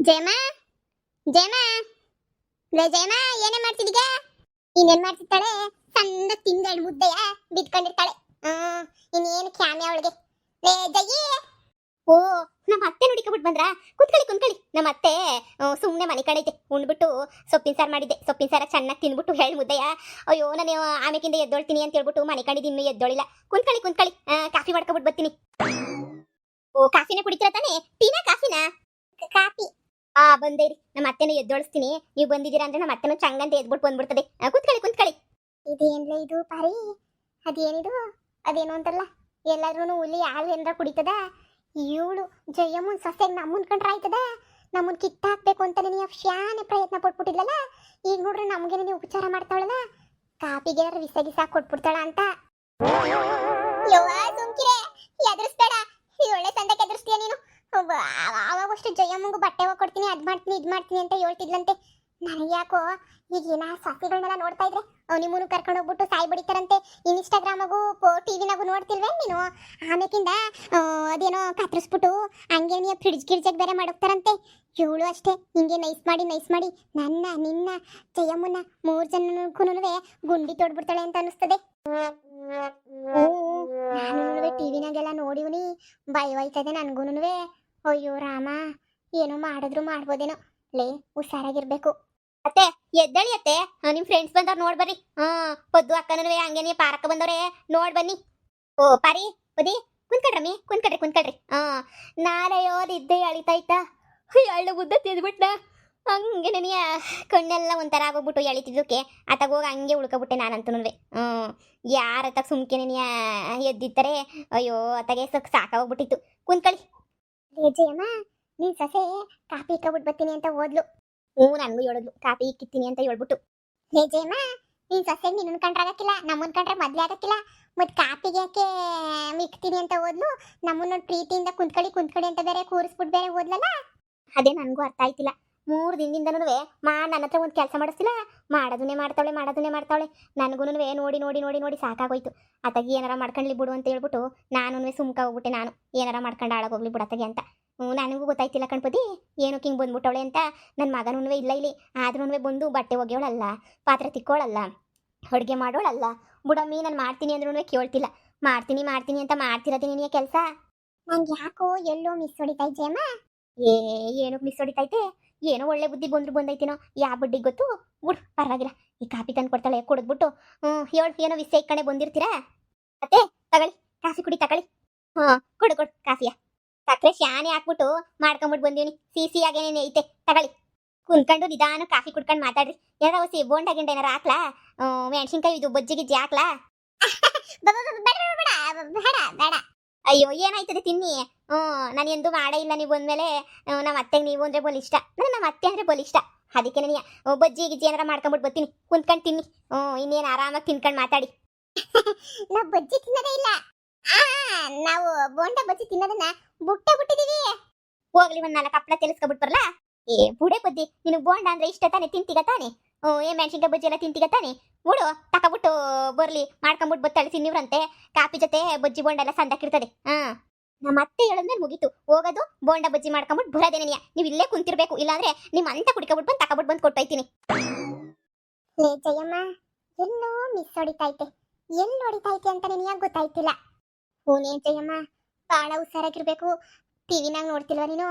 ಜಯಮ್ಮ ಜಯಮ್ಮ ಲೇ ಜಯಮ್ಮ ಏನೇ ಮಾಡ್ತಿದ್ದೀಗ ಇನ್ನೇನ್ ಮಾಡ್ತಿರ್ತಾಳೆ ಸಣ್ಣ ತಿಂದಳು ಮುದ್ದೆಯ ಬಿದ್ಕೊಂಡಿರ್ತಾಳೆ ಇನ್ನೇನು ಕ್ಯಾಮೆ ಅವಳಿಗೆ ಲೇ ಜಯಿ ಓ ನಮ್ಮ ಅತ್ತೆ ನೋಡಿಕೊಬಿಟ್ಟು ಬಂದ್ರಾ ಕುತ್ಕೊಳ್ಳಿ ಕುತ್ಕೊಳ್ಳಿ ನಮ್ಮ ಅತ್ತೆ ಸುಮ್ಮನೆ ಮನೆ ಕಡೆ ಐತೆ ಉಂಡ್ಬಿಟ್ಟು ಸೊಪ್ಪಿನ ಸಾರು ಮಾಡಿದ್ದೆ ಸೊಪ್ಪಿನ ಸಾರ ಚೆನ್ನಾಗಿ ತಿಂದ್ಬಿಟ್ಟು ಹೇಳಿ ಮುದ್ದೆಯ ಅಯ್ಯೋ ನಾನು ಆಮೇಕಿಂದ ಎದ್ದೊಳ್ತೀನಿ ಅಂತ ಹೇಳ್ಬಿಟ್ಟು ಮನೆ ಕಡೆ ಇನ್ನೂ ಎದ್ದೊಳಿಲ್ಲ ಕುತ್ಕೊಳ್ಳಿ ಕುತ್ಕೊಳ್ಳಿ ಕಾಫಿ ಮಾಡ್ಕೊಬಿಟ್ಟು ಬರ್ತೀನಿ ಓ ಕಾಫಿನ ಕುಡಿತೀರ ತಾನೇ ಟೀನಾ ಕಾಫಿನಾ ಕಾಫಿ ಬಂದೇರಿ ನಮ್ಮ ಅತ್ತೆನ ಎದ್ದೊಳಿಸ್ತೀನಿ ನೀವು ಬಂದಿದ್ದೀರಾ ಅಂದ್ರೆ ನಮ್ಮ ಅತ್ತೆನ ಚಂಗಂತ ಎದ್ಬಿಟ್ಟು ಬಂದ್ಬಿಡ್ತದೆ ಕುತ್ಕೊಳ್ಳಿ ಕುತ್ಕೊಳ್ಳಿ ಇದೇನ್ಲ ಇದು ಪಾರಿ ಅದೇನಿದು ಅದೇನು ಅಂತಲ್ಲ ಎಲ್ಲಾದ್ರೂ ಹುಲಿ ಹಾಲು ಏನಾರ ಕುಡಿತದ ಇವಳು ಜಯಮ್ಮನ್ ಸೊಸೆ ನಮ್ಮನ್ ಕಂಡ್ರ ಆಯ್ತದ ನಮ್ಮನ್ ಕಿತ್ತಾಕ್ಬೇಕು ಅಂತ ನೀವು ಶಾನೆ ಪ್ರಯತ್ನ ಪಟ್ಬಿಟ್ಟಿಲ್ಲಲ್ಲ ಈಗ ನೋಡ್ರಿ ನಮ್ಗೇನೆ ನೀವು ಉಪಚಾರ ಮಾಡ್ತಾವಳಲ್ಲ ಕಾಪಿಗೆ ವಿಸಗಿಸ ಕೊಟ್ಬಿಡ್ತಾಳ ಅಂತ ಸುಮ್ಕಿರೆ ಎದುರಿಸ್ಬೇಡ ಈ ಒಳ್ಳೆ ಸಂದಕ್ಕೆ ಎದುರಿಸ್ತೀಯ ನೀನು ಅವಾಗಷ್ಟು ಜಯಮ್ಮಂಗು ಬಟ್ಟೆ ಹೋಗ್ಕೊಡ್ತೀನಿ ಅದ್ ಮಾಡ್ತೀನಿ ಇದ್ ಮಾಡ್ತೀನಿ ಅಂತ ಹೇಳ್ತಿದ್ಲಂತೆ ನನಗೆ ಯಾಕೋ ಈಗ ಏನ ಸಸಿಗಳನ್ನೆಲ್ಲ ನೋಡ್ತಾ ಇದ್ರೆ ನಿಮ್ಮನ್ನು ಕರ್ಕೊಂಡು ಹೋಗ್ಬಿಟ್ಟು ಸಾಯಿ ಬಡಿತಾರಂತೆ ಇನ್ಸ್ಟಾಗ್ರಾಮಾಗು ಟಿವಿನಾಗು ನೋಡ್ತಿಲ್ವೇ ನೀನು ಆಮೇಕಿಂದ ಅದೇನೋ ಕತ್ತರಿಸ್ಬಿಟ್ಟು ಹಂಗೆ ನೀವು ಫ್ರಿಡ್ಜ್ ಗಿಡ್ಜಾಗ ಬೇರೆ ಮಾಡೋಗ್ತಾರಂತೆ ಇವಳು ಅಷ್ಟೇ ಹಿಂಗೆ ನೈಸ್ ಮಾಡಿ ನನ್ನ ನಿನ್ನ ಜಯಮ್ಮನ 3 ಜನಕ್ಕೂ ಗುಂಡಿ ತೋಡ್ಬಿಡ್ತಾಳೆ ಅಂತ ಅನಿಸ್ತದೆ ನಾನು ಟಿವಿನಾಗೆಲ್ಲ ನೋಡಿವ್ನಿ ಭಯವಾಯ್ತದೆ ನನ್ಗೂನುವೆ ಅಯ್ಯೋ ರಾಮ ಏನೋ ಮಾಡಿದ್ರು ಮಾಡ್ಬೋದೇನೋ ಲೇ ಹುಷಾರಾಗಿರ್ಬೇಕು ಅತ್ತೆ ಎದ್ದಳಿ ಅತ್ತೆ ನಿಮ್ ಫ್ರೆಂಡ್ಸ್ ಬಂದವ್ರು ನೋಡ್ ಬರ್ರಿ ಪದ್ದು ಅಕ್ಕನೂ ಹಂಗೇನೆ ಪಾರಕ್ಕ ಬಂದವ್ರೆ ನೋಡ್ ಬನ್ನಿ ಓ ಪಾರಿ ಪದಿ ಕುಂತ್ಕಡ್ರಮ್ಮಿ ಕುಂತ್ಕಡ್ರಿ ನಾಳೆ ಓದಿದ್ದೆ ಅಳಿತಾಯ್ತಾ ಎಳ್ಳು ಉದ್ದ ತಿದ್ಬಿಟ್ಟ ಹಂಗೆ ನನಗೆ ಕಣ್ಣೆಲ್ಲ ಒಂಥರ ಆಗೋಗ್ಬಿಟ್ಟು ಎಳಿತಿದ್ದಕ್ಕೆ ಅತ್ತಾಗ ಹೋಗಿ ಹಂಗೆ ಉಳ್ಕೊಬಿಟ್ಟೆ ನಾನಂತೂ ಯಾರತ್ತಾಗ ಸುಮ್ಕೆ ನೆನೆಯ ಎದ್ದಿತ್ತಾರೆ ಅಯ್ಯೋ ಅತ್ತಾಗೆ ಸಾಕಾಗೋಗ್ಬಿಟ್ಟಿತ್ತು ಕುಂತ್ಕೊಳ್ಳಿ ಜಯಮ್ಮ ನೀನ್ ಸೊಸೆ ಕಾಫಿ ಇಕ್ಕೊಬಿಟ್ಟು ಬರ್ತೀನಿ ಅಂತ ಓದ್ಲು ನನಗೂ ಹೇಳಿದ್ಲು ಕಾಫಿ ಇಕ್ಕಿತ್ತೀನಿ ಅಂತ ಹೇಳ್ಬಿಟ್ಟು ಹೇ ಜಯಮ್ಮ ನೀನ್ ಸೊಸೆ ನಿನ್ನ ಕಂಡ್ರೆ ಆಗಕ್ಕಿಲ್ಲ ನಮ್ಮನ್ ಕಂಡ್ರೆ ಮದ್ವೆ ಆಗಕ್ಕಿಲ್ಲ ಮತ್ ಕಾಪಿಗೆ ಯಾಕೆ ಇಕ್ತೀನಿ ಅಂತ ಓದ್ಲು ನಮ್ಮನ್ನ ಪ್ರೀತಿಯಿಂದ ಕುಂತ್ಕೊಳ್ಳಿ ಅಂತ ಬೇರೆ ಕೂರಿಸ್ಬಿಟ್ಟು ಬೇರೆ ಓದ್ಲಲ್ಲ ಅದೇ ನನಗೂ ಅರ್ಥ ಆಯ್ತಿಲ್ಲ 3 ದಿನದಿಂದನೂ ನನ್ನ ಹತ್ರ ಒಂದು ಕೆಲಸ ಮಾಡಿಸ್ತಿಲ್ಲ ಮಾಡೋದನ್ನೇ ಮಾಡ್ತಾವಳೆ ನನಗೂ ನೋಡಿ ಸಾಕಾಗೋಯ್ತು ಅತ್ತಾಗಿ ಏನಾರ ಮಾಡ್ಕೊಂಡ್ಲಿ ಬಿಡು ಅಂತ ಹೇಳ್ಬಿಟ್ಟು ನಾನು ಸುಮ್ಕ ಹೋಗ್ಬಿಟ್ಟೆ ನಾನು ಏನಾರ ಮಾಡ್ಕೊಂಡು ಹಾಳಾಗೋಗ್ಲಿ ಬಿಡತ್ತಾಗೆ ಅಂತ ನನಗೂ ಗೊತ್ತಾಯ್ತಿಲ್ಲ ಕಣ್ಪತಿ ಏನಕ್ಕೆ ಹಿಂಗೆ ಬಂದ್ಬಿಟ್ಟವಳೆ ಅಂತ ನನ್ನ ಮಗನೂ ಇಲ್ಲ ಇಲ್ಲಿ ಆದ್ರೂ ಬಂದು ಬಟ್ಟೆ ಒಗೆಯೋಳಲ್ಲ ಪಾತ್ರೆ ತಿಕ್ಕೋಳಲ್ಲ ಅಡುಗೆ ಮಾಡೋಳಲ್ಲ ಬುಡಮ್ಮಿ ನಾನು ಮಾಡ್ತೀನಿ ಅಂದ್ರೂ ಕೇಳ್ತಿಲ್ಲ ಮಾಡ್ತೀನಿ ಅಂತ ಮಾಡ್ತಿರೋದೇ ನಿನಗೆ ಕೆಲಸ ನಂಗೆ ಯಾಕೋ ಎಲ್ಲೋ ಮಿಸ್ ಹೊಡಿತಾಯ್ತು ಜಯಮ್ಮ ಏನಕ್ಕೆ ಮಿಸ್ ಹೊಡಿತೈತೆ ಏನೋ ಒಳ್ಳೆ ಬುದ್ಧಿ ಬಂದೈತೇನೋ ಯಾವ ಬಡ್ಡಿಗೆ ಗೊತ್ತು ಬಿಡು ಪರವಾಗಿಲ್ಲ ಈ ಕಾಫಿ ತಂದು ಕೊಡ್ತಾಳೆ ಕುಡಿದ್ಬಿಟ್ಟು ಹೇಳು ಏನೋ ವಿಷಯ ಕಣೆ ಬಂದಿರ್ತೀರಾ ಮತ್ತೆ ತಗೊಳ್ಳಿ ಕಾಫಿ ಕುಡಿ ತಗೊಳ್ಳಿ ಕೊಡು ಕಾಫಿಯ ಸಕ್ಕರೆ ಶಾನೆ ಹಾಕ್ಬಿಟ್ಟು ಮಾಡ್ಕೊಂಬಿಟ್ಟು ಬಂದೀನಿ ಸಿಹಿಯಾಗೇನೇನೆ ಐತೆ ತಗೊಳ್ಳಿ ಕುಂತ್ಕೊಂಡು ನಿಧಾನ ಕಾಫಿ ಕುಡ್ಕೊಂಡು ಮಾತಾಡ್ರಿ ಏನಾರ ಹೊಸಿ ಬೋಂಡ ಗಿಂಡ ಏನಾರ ಹಾಕ್ಲಾ ಮೆಣಸಿನ್ಕಾಯಿ ಇದು ಬಜ್ಜಿ ಗಿಜ್ಜಿ ಹಾಕ್ಲಾ ಬೇಡ ಅಯ್ಯೋ ಏನಾಯ್ತದೆ ತಿನ್ನಿ ನಾನು ಎಂದು ಮಾಡೇ ಇಲ್ಲ ನೀವು ಬಂದ್ಮೇಲೆ ನಮ್ಮ ಅತ್ತೆಗೆ ನೀವು ಅಂದ್ರೆ ಬೋಲ್ ಇಷ್ಟ ನಮ್ಮ ಅತ್ತೆ ಅಂದ್ರೆ ಬೋಲ್ ಇಷ್ಟ ಅದಕ್ಕೆ ನನಗೆ ಬಜ್ಜಿ ಗಿಜ್ಜಿ ಏನಾರ ಮಾಡ್ಕೊಂಬಿಟ್ಟು ಬರ್ತೀನಿ ಕುಂತ್ಕೊಂಡು ತಿನ್ನಿ ಇನ್ನೇನು ಆರಾಮಾಗಿ ತಿನ್ಕೊಂಡು ಮಾತಾಡಿ ನಾವು ಬಜ್ಜಿ ತಿನ್ನೋದೇ ಇಲ್ಲ ನಾವು ಬೋಂಡ ಬಜ್ಜಿ ತಿನ್ನೋದನ್ನ ಬಿಟ್ಟಿದೀವಿ ಹೋಗ್ಲಿ ಒಂದ್ 4 ಹಪ್ಪಳ ತೆಲಸ್ಕೊಬಿಟ್ಟು ಬರಲ್ಲ ಬುಡೆ ಬಜ್ಜಿ ನಿನಗೆ ಬೋಂಡ ಅಂದ್ರೆ ಇಷ್ಟ ತಾನೆ ತಿಂತೀಗ ತಾನೆ ಮೆಣಸಿನ್ಕಾಯಿ ಬಜ್ಜಿ ಎಲ್ಲ ತಿಂತೀಗ ತಾನೆ ಬಿಡು ತಕೊಬಿಟ್ಟು ಬರ್ಲಿ ಮಾಡ್ಕೊಂಬಿಟ್ಟು ಬತ್ತಾಳೆ ತಿನ್ನಿವ್ರಂತೆ ಕಾಫಿ ಜೊತೆ ಬಜ್ಜಿ ಬೋಂಡ ಎಲ್ಲ ಸಂದಾಕಿರ್ತದೆ ನಮ್ಮ ಅತ್ತೆ ಹೇಳಿದ್ಮೇಲೆ ಮುಗೀತು ಹೋಗೋದು ಬೋಂಡ ಬಜ್ಜಿ ಮಾಡ್ಕೊಂಬಿಟ್ಟು ಬರೋದೇನೆ ನೀವು ಇಲ್ಲೇ ಕುಂತಿರ್ಬೇಕು ಇಲ್ಲಾಂದ್ರೆ ನಿಮ್ಮ ಅಂತ ಕುಡ್ಕೊಬಿಟ್ಟು ಬಂದು ತಕೊಬಿಟ್ಟು ಬಂದು ಕೊಟ್ಟೋಯ್ತೀನಿ ಲೇ ಜಯಮ್ಮ ಎಲ್ಲೋ ಮಿಸ್ ಹೊಡಿತೈತೆ ಎಲ್ಲಿ ಹೊಡಿತೈತೆ ಅಂತ ನಿನಗೆ ಗೊತ್ತಾಯ್ತಿಲ್ಲ ಹೂನೇ ಜಯಮ್ಮ ಭಾಳ ಹುಷಾರಾಗಿರ್ಬೇಕು ಟಿವಿನಾಗ ನೋಡ್ತಿಲ್ವ ನೀನು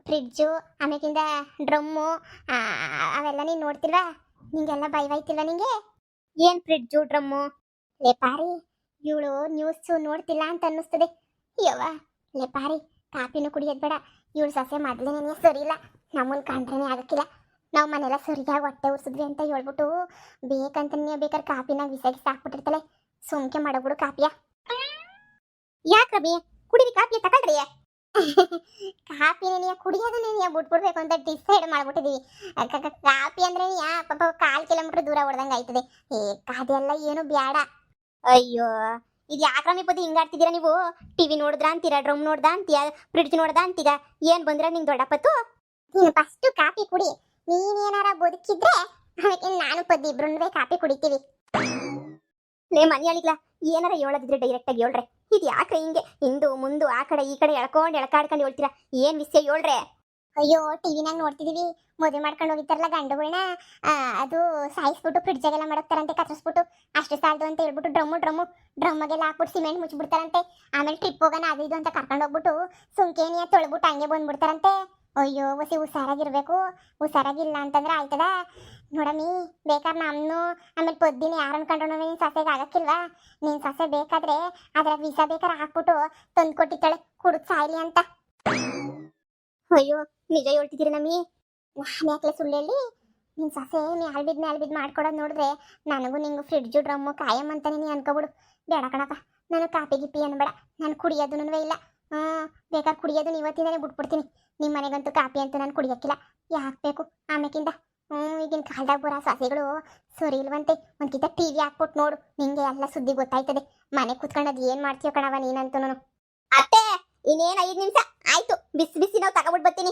ಫ್ರಿಡ್ಜು ಆಮೇಕಿಂದ ಡ್ರಮ್ಮು ಅವೆಲ್ಲ ನೀನು ನೋಡ್ತಿಲ್ವಾ ನಿಂಗೆಲ್ಲ ಭಯವಾಯ್ತಿಲ್ವ ನಿಂಗೆ ಏನು ಫ್ರಿಡ್ಜು ಡ್ರಮ್ಮು ಲೇ ಪಾರಿ ಇವಳು ನ್ಯೂಸು ನೋಡ್ತಿಲ್ಲ ಅಂತ ಅನ್ನಿಸ್ತದೆ ಯವ್ವ ಲೇ ಪಾರಿ ಕಾಫಿನೂ ಕುಡಿಯೋದು ಬೇಡ ಇವಳು ಸೊಸೆ ಮೊದಲೇನೇ ಸರಿ ಇಲ್ಲ ನಮ್ಮನ್ನು ಕಂಡ್ರೇ ಆಗಕ್ಕಿಲ್ಲ ನಾವು ಮನೆಲ್ಲ ಸರಿಯಾಗಿ ಹೊಟ್ಟೆ ಉರ್ಸಿದ್ವಿ ಅಂತ ಹೇಳ್ಬಿಟ್ಟು ಬೇಕಂತನೇ ಬೇಕಾದ್ರೆ ಕಾಫಿನಾಗ ವಿಸಾಗಿ ಸಾಕ್ಬಿಟ್ಟಿರ್ತಾಳೆ ಸುಮ್ಕೆ ಮಾಡೋಬಿಡು ಕಾಫಿಯ ಯಾಕ್ರಬಿ ಕುಡೀರಿ ಕಾಫಿಯ ತಗೊಳ್ರಿ ಕಾಫಿನ ನೀ ಕುಡಿಯೋದನ್ನ ನೀ ಬಿಟ್ಬಿಡ್ಬೇಕು ಅಂತ ಡಿಸೈಡ್ ಮಾಡ್ಬಿಟ್ಟಿದೀವಿ ಕಾಫಿ ಅಂದ್ರೆ ಪಾಪ 1/4 ಕಿಲೋಮೀಟರ್ ದೂರ ಹೊಡೆದಂಗೆ ಆಯ್ತದೆ ಅದೆಲ್ಲ ಏನು ಬೇಡ ಅಯ್ಯೋ ಇದು ಯಾಕ್ರಮಿ ಪದಿ ಹಿಂಗಾಡ್ತಿದ್ದೀರಾ ನೀವು ಟಿವಿ ನೋಡಿದ್ರ ಅಂತೀರಾ ಡ್ರಮ್ ನೋಡ್ದ ಅಂತೀಯ ಫ್ರಿಡ್ಜ್ ನೋಡ್ದ ಅಂತೀಗ ಏನ್ ಬಂದ್ರ ನಿಂಗೆ ದೊಡ್ಡಪ್ಪತ್ತು ನೀನು ಫಸ್ಟ್ ಕಾಫಿ ಕುಡಿ ನೀನೇನಾರ ಬದುಕಿದ್ರೆ ನಾನು ಪದ್ದಿ ಇಬ್ರು ಕಾಫಿ ಕುಡಿತೀವಿ ಲೇ ಮನೆಯಳಿಗ್ಲ ಏನಾರ ಹೇಳೋದಿದ್ರೆ ಡೈರೆಕ್ಟ್ ಆಗಿ ಹೇಳ್ರೆ ಇದು ಯಾಕ್ರೆ ಹಿಂಗೆ ಹಿಂದು ಮುಂದು ಆ ಕಡೆ ಈ ಕಡೆ ಎಳ್ಕಾಡ್ಕೊಂಡು ಹೇಳ್ತೀರಾ ಏನ್ ವಿಷಯ ಹೇಳ್ರೆ ಅಯ್ಯೋ ಟಿವಿನಾಗ ನೋಡ್ತಿದೀವಿ. ಮದುವೆ ಮಾಡ್ಕೊಂಡು ಹೋಗಿತ್ತಾರಲ್ಲ ಗಂಡುಗಳನ್ನ, ಅದು ಸಾಯಿಸ್ಬಿಟ್ಟು ಫ್ರಿಡ್ಜಾಗೆಲ್ಲ ಮಾಡಕ್ತಾರಂತೆ, ಕತ್ತರಿಸ್ಬಿಟ್ಟು. ಅಷ್ಟೇ ಸಾಲದು ಅಂತ ಹೇಳ್ಬಿಟ್ಟು ಡ್ರಮ್ಮಾಗೆಲ್ಲ ಹಾಕ್ಬಿಟ್ಟು ಸಿಮೆಂಟ್ ಮುಚ್ಚಿಬಿಡ್ತಾರಂತೆ. ಆಮೇಲೆ ಟ್ರಿಪ್ ಹೋಗೋಣ ಅದು ಇದು ಅಂತ ಕರ್ಕೊಂಡು ಹೋಗ್ಬಿಟ್ಟು ಸುಂಕೇನಿಯ ತೊಳ್ಬಿಟ್ಟು ಹಂಗೆ ಬಂದ್ಬಿಡ್ತಾರಂತೆ. ಅಯ್ಯೋ ಹೊಸಿ ಹುಷಾರಾಗಿರ್ಬೇಕು. ಹುಷಾರಾಗಿಲ್ಲ ಅಂತಂದ್ರೆ ಆಯ್ತದ ನೋಡಮ್ಮಿ. ಬೇಕಾದ್ರೆ ನಮ್ಮನ್ನು ಆಮೇಲೆ ಪೊದ್ದಿನ ಯಾರು ಅನ್ಕೊಂಡ್ರು ನೀನು ಸಸೆಗೆ ಆಗಕ್ಕಿಲ್ವಾ? ನೀನು ಸಸೆ ಬೇಕಾದ್ರೆ ಅದರ ವಿಷ ಬೇಕಾದ್ರೆ ಹಾಕ್ಬಿಟ್ಟು ತಂದು ಕೊಟ್ಟಿದ್ದಾಳೆ ಕುಡಿದು ಸಾಯ್ಲಿ ಅಂತ. ಅಯ್ಯೋ ನಿಜ ಹೇಳ್ತಿದ್ದೀರಿ ನಮ್ಮಿ. ನಾನು ಯಾಕೆ ಸುಳ್ಳು ಹೇಳಿ? ನಿನ್ನ ಸಸೆ ಮ್ಯಾಲ್ಬಿದ್ದು ಮಾಡ್ಕೊಡೋದು ನೋಡಿದ್ರೆ ನನಗೂ ನಿಂಗೂ ಫ್ರಿಡ್ಜು ಡ್ರಮ್ಮು ಕಾಯಂ ಅಂತಾನೆ ನೀ ಅನ್ಕೋಬಿಡು. ಬೇಡ ಕಣಪ್ಪ, ನಾನು ಕಾಪಿ ಗಿಪ್ಪಿ ಅನ್ಬೇಡ. ನಾನು ಕುಡಿಯೋದು ಇಲ್ಲ. ಬೇಕಾದ್ರೆ ಕುಡಿಯೋದು ಇವತ್ತಿಂದಾನೆ ಬಿಟ್ಬಿಡ್ತೀನಿ. ನಿಮ್ಮ ಮನೆಗಂತೂ ಕಾಪಿ ಅಂತೂ ನಾನು ಕುಡಿಯೋಕ್ಕಿಲ್ಲ. ಯಾಕೆ ಬೇಕು ಆಮೇಕಿಂದ? ಈಗಿನ ಕಾಲದಾಗ ಬರೋ ಸಸೆಗಳು ಸರಿ ಇಲ್ವಂತೆ. ಒಂದ್ಕಿಂತ ಟಿವಿ ಹಾಕ್ಬಿಟ್ಟು ನೋಡು, ನಿಂಗೆ ಎಲ್ಲ ಸುದ್ದಿ ಗೊತ್ತಾಯ್ತದೆ. ಮನೆ ಕುತ್ಕೊಂಡು ಅದು ಏನು ಮಾಡ್ತೀಯೋ ಕಣವ ನೀನಂತೂ. ಅತ್ತೆ ಇನ್ನೇನು 5 ನಿಮಿಷ ಆಯ್ತು, ಬಿಸಿ ಬಿಸಿ ನಾವು ತಗೊಬಿಟ್ಟು ಬರ್ತೀನಿ.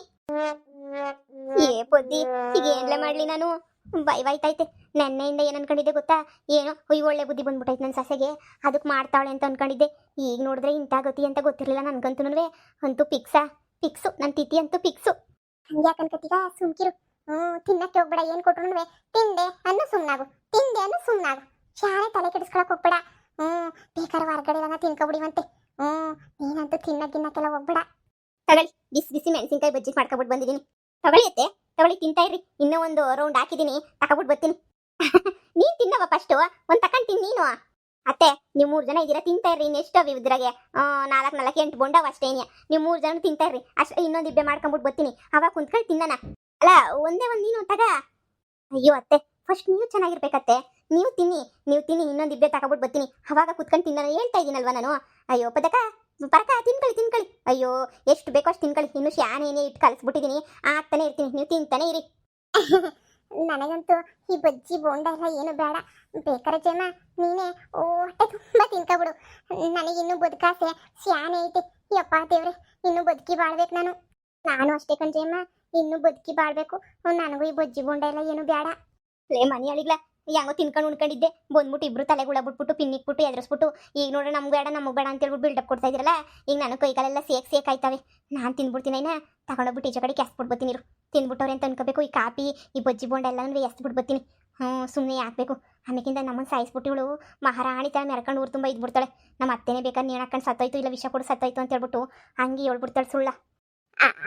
ಏ ಪೊದ್ದಿ, ಈಗ ಏನ್ಲೆ ಮಾಡ್ಲಿ ನಾನು? ಬೈವಾಯ್ತೈತೆ. ನೆನ್ನೆಯಿಂದ ಏನು ಅನ್ಕೊಂಡಿದ್ದೆ ಗೊತ್ತಾ? ಏನೋ ಒಳ್ಳೆ ಬುದ್ಧಿ ಬಂದ್ಬಿಟ್ಟೈತೆ ನನ್ನ ಸಸೆಗೆ, ಅದಕ್ಕೆ ಮಾಡ್ತಾವಳೆ ಅಂತ ಅನ್ಕೊಂಡಿದ್ದೆ. ಈಗ ನೋಡಿದ್ರೆ ಇಂಥ ಗತಿ ಅಂತ ಗೊತ್ತಿರಲಿಲ್ಲ ನನಗಂತೂ. ಅಂತೂ ಫಿಕ್ಸು ನನ್ನ ತಿಥಿ ಅಂತೂ ಫಿಕ್ಸು. ಹಂಗೆ ಯಾಕನ್ಕತ್ತೀಗ? ಸುಮ್ಕಿರು. ತಿನ್ನಕ್ಕೆ ಹೋಗ್ಬೇಡ. ಏನು ಕೊಟ್ರು ತಿಂದೆ ಅನ್ನೋ ಸುಮ್ಮನಾಗು. ಶಾಲೆ ತಲೆ ಕೆಡಿಸ್ಕೊಳಕ್ ಹೋಗ್ಬೇಡ. ಬೇಕಾದ್ರೆ ಹೊರಗಡೆ ಎಲ್ಲ ತಿನ್ಕೊಬಿಡಿವಂತೆ. ನೀನಂತೂ ತಿನ್ನಕ್ಕೆಲ್ಲ ಹೋಗ್ಬೇಡ. ತಗೊಳ್ಳಿ, ಬಿಸಿ ಬಿಸಿ ಮೆಣಸಿನ್ಕಾಯಿ ಬಜ್ಜಿ ಮಾಡ್ಕೊಬಿಟ್ಟು ಬಂದಿದ್ದೀನಿ. ತಗೊಳ್ಳಿ ಅತ್ತೆ, ತಗೊಳ್ಳಿ, ತಿಂತಾ ಇರ್ರಿ. ಇನ್ನೂ ಒಂದು ರೌಂಡ್ ಹಾಕಿದ್ದೀನಿ, ತಗೊಬಿಟ್ಟು ಬರ್ತೀನಿ. ನೀನು ತಿನ್ನವ ಫಸ್ಟು, ಒಂದು ತಗೊಂಡು ತಿನ್ನು ನೀನು. ಅತ್ತೆ ನೀವು 3 ಜನ ಇದ್ದೀರಾ, ತಿಂತಾ ಇರ್ರಿ. ಇನ್ನೆಷ್ಟು ಅವು ಇದ್ರಾಗೆ 4 8 ಬೋಂಡವ ಅಷ್ಟೇನೆ. ನೀವು 3 ಜನ ತಿಂತಾ ಇರ್ರಿ. ಅಷ್ಟೇ, ಇನ್ನೊಂದು ಇಬ್ಬೆ ಮಾಡ್ಕೊಂಬಿಟ್ಟು ಬರ್ತೀನಿ. ಅವಾಗ ಕುಂತ್ಕೊಂಡು ತಿನ್ನೋಣ. ಅಲ್ಲ ಒಂದೇ ಒಂದು ನೀನು ತಗ. ಅಯ್ಯೋ ಅತ್ತೆ, ಫಸ್ಟ್ ನೀವು ಚೆನ್ನಾಗಿರ್ಬೇಕತ್ತೆ. ನೀವು ತಿನ್ನಿ. ಇನ್ನೊಂದು ಇಬ್ಬೆ ತಗೊಬಿಟ್ಟು ಬರ್ತೀನಿ. ಅವಾಗ ಕುತ್ಕೊಂಡು ತಿನ್ನೋಣ ಹೇಳ್ತಾ ಇದ್ದೀನಲ್ವ ನಾನು. ಅಯ್ಯೋ ಪರಕ ತಿನ್ಕೊಳ್ಳಿ. ಅಯ್ಯೋ ಎಷ್ಟು ಬೇಕೋ ಅಷ್ಟು ತಿನ್ಕೊಳ್ಳಿ. ಇನ್ನು ಶಾನೇನೇ ಇಟ್ಟು ಕಲಿಸ್ಬಿಟ್ಟಿದ್ದೀನಿ, ಆಗ್ತಾನೆ ಇರ್ತೀನಿ. ನೀವು ತಿಂತಾನೆ ಇರಿ. ನನಗಂತೂ ಈ ಬಜ್ಜಿ ಬೋಂಡ ಎಲ್ಲ ಏನು ಬೇಡ. ಬೇಕಾರೆ ಜಮ ನೀನೇ ಹೊಟ್ಟೆ ತುಂಬ ತಿನ್ಕೊಬಿಡು. ನನಗಿನ್ನೂ ಬದುಕಾಸೆ ಶಾನೆ ಐತೆ. ಯಪ್ಪ ದೇವ್ರೆ, ಇನ್ನೂ ಬದುಕಿ ಬಾಳ್ಬೇಕು ನಾನು ಅಷ್ಟೇ ಕಣ್ಜೇಮ್ಮ, ಇನ್ನೂ ಬದುಕಿ ಬಾಳ್ಬೇಕು. ನನಗೂ ಈ ಬಜ್ಜಿ ಬೋಂಡ ಎಲ್ಲ ಏನು ಬೇಡ. ಲೇ ಮನಿ ಅಳಿಗ್ಲ, ಹೆಂಗೋ ತಿನ್ಕೊಂಡು ಉಣ್ಕೊಂಡಿದ್ದೆ. ಬಂದ್ಬಿಟ್ಟು ಇಬ್ರು ತಲೆಗುಳ ಬಿಟ್ಬಿಟ್ಟು ಪಿನ್ನಿಕ್ಬಿಟ್ಟು ಎದುರಿಸ್ಬಿಟ್ಟು ಈಗ ನೋಡ್ರೆ ನಮ್ಗೆ ಬೇಡ ಅಂತ ಹೇಳ್ಬಿಟ್ಟು ಬಿಲ್ಡಪ್ ಕೊಡ್ತಾ ಇದ್ರಲ್ಲ. ಈಗ ನಾನು ಕೈಕಾಲೆಲ್ಲ ಸೇಕ್ ಆಯ್ತವೆ. ನಾನು ತಿನ್ಬಿಡ್ತೀನಿ. ತಗೊಂಡೋಗ್ಬಿಟ್ಟು ಈಚೆ ಕಡೆ ಕೆಸ್ಬಿಟ್ಟು ಬರ್ತೀನಿ. ತಿನ್ಬಿಟ್ಟವ್ರೆ ಅಂತ ಅನ್ಕೋಬೇಕು. ಈ ಕಾಪಿ ಈ ಬಜ್ಜಿ ಬೋಂಡ ಎಲ್ಲ ಎಸ್ಬಿಟ್ಟು ಬರ್ತೀನಿ. ಸುಮ್ಮನೆ ಯಾಕಬೇಕು? ಆಮೇಕಿಂದ ನಮ್ಮನ್ನು ಸಾಯಿಸ್ಬಿಟ್ಟು ಇವಳು ಮಹಾರಾಣಿ ತರ ಮೆರ್ಕೊಂಡು ಊರು ತುಂಬ ಇದ್ಬಿಡ್ತಾಳೆ. ನಮ್ಮ ಅತ್ತೆನೇ ಬೇಕಾದ್ರೆ ನೇಣು ಹಾಕೊಂಡು ಸತ್ತೋಯ್ತು, ಇಲ್ಲ ವಿಷ ಕೊಡು ಸತ್ತೋಯ್ತು ಅಂತ ಹೇಳ್ಬಿಟ್ಟು ಹಂಗೆ ಹೇಳ್ಬಿಡ್ತಾಳೆ ಸುಳ್ಳ.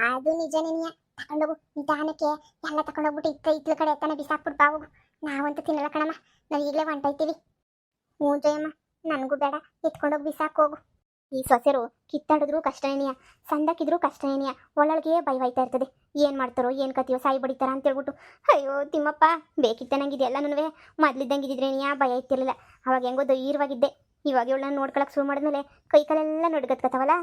ಅದು ನಿಜನೇ. ತಗೊಂಡೋಗು ನಿಧಾನಕ್ಕೆ. ಎಲ್ಲ ತಗೊಂಡೋಗ್ಬಿಟ್ಟು ಇತ್ಲ ಕಡೆ ಎತ್ತಾನೆ ಬಿಸಾಕ್ಬಿಟ್ಟು ಬಾವು. ನಾವಂತೂ ತಿನ್ನಲ್ಲ ಕಣಮ್ಮ, ನಾವು ಈಗಲೇ ಹೊಂಟೋಯ್ತೀವಿ. ಹ್ಞೂ ಜಯಮ್ಮ, ನನಗೂ ಬೇಡ, ಎತ್ಕೊಂಡೋಗಿ ಬಿಸಾಕೋಗು. ಈ ಸೊಸೆರು ಕಿತ್ತಾಡಿದ್ರು ಕಷ್ಟನೇನಿಯ, ಸಂದಕ್ಕಿದ್ರು ಕಷ್ಟನೇನಿಯ, ಒಳಗೆ ಬೈವಾಯ್ತಾ ಇರ್ತದೆ. ಏನು ಮಾಡ್ತಾರೋ ಏನು ಕತಿಯೋ, ಸಾಯಿ ಬಡಿತಾರ ಅಂತ ಹೇಳ್ಬಿಟ್ಟು. ಅಯ್ಯೋ ತಿಮ್ಮಪ್ಪ, ಬೇಕಿತ್ತ ನಂಗೆ ಇದೆಲ್ಲನೂ. ಮೊದ್ಲಿದ್ದಂಗೆ ಇದ್ದಿದ್ರೇನಿಯ ಭಯ ಇತ್ತಿರಲಿಲ್ಲ. ಅವಾಗ ಹೆಂಗೋ ಧೈರ್ಯವಾಗಿದ್ದೆ. ಇವಾಗ ಇವಳನ್ನ ನೋಡ್ಕೊಳಕ್ಕೆ ಶುರು ಮಾಡಿದ್ಮೇಲೆ ಕೈ ಕಾಲೆಲ್ಲ ನಡ್ಗತ್ಕತ್ತವಲ್ಲ.